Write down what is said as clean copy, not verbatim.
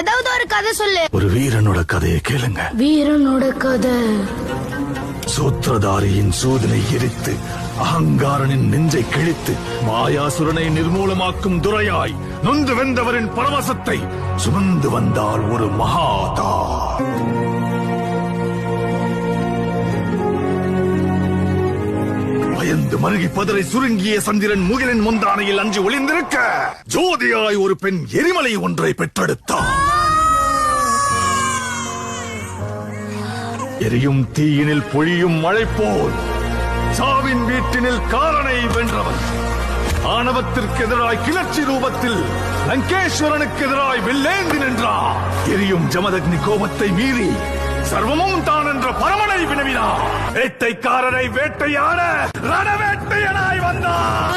ஏதாவது ஒரு கதை சொல்லு. ஒரு வீரனோட கதையை கேளுங்க. வீரனோட கதை. சூத்திரதாரியின் சூதனை எரித்து அகங்காரனின் நெஞ்சை கிழித்து மாயாசுரனை நிர்மூலமாக்கும் துரையாய் நொந்து வென்றவரின் பரவசத்தை சுமந்து வந்தால் ஒரு மகாதா. பயந்து மருகி பதரை சுருங்கிய சந்திரன் முகிலின் முந்தானையில் அஞ்சு ஒளிந்திருக்க ஜோதியாய் ஒரு பெண் எரிமலை ஒன்றை பெற்றெடுத்தார். எரியும் தீயினில் பொழியும் மழை போல் சாவின் வீட்டினில் காரனை வென்றவன். ஆணவத்திற்கு எதிராய் கிளர்ச்சி ரூபத்தில் லங்கேஸ்வரனுக்கு எதிராய் வில்லேந்தி நின்றார். எரியும் ஜமதக்னி கோபத்தை மீறி சர்வமும் தான் என்ற பரமனை வினவினார். வேட்டைக்காரரை வேட்டையாட ரணவேட்டையனாய் வந்தார்.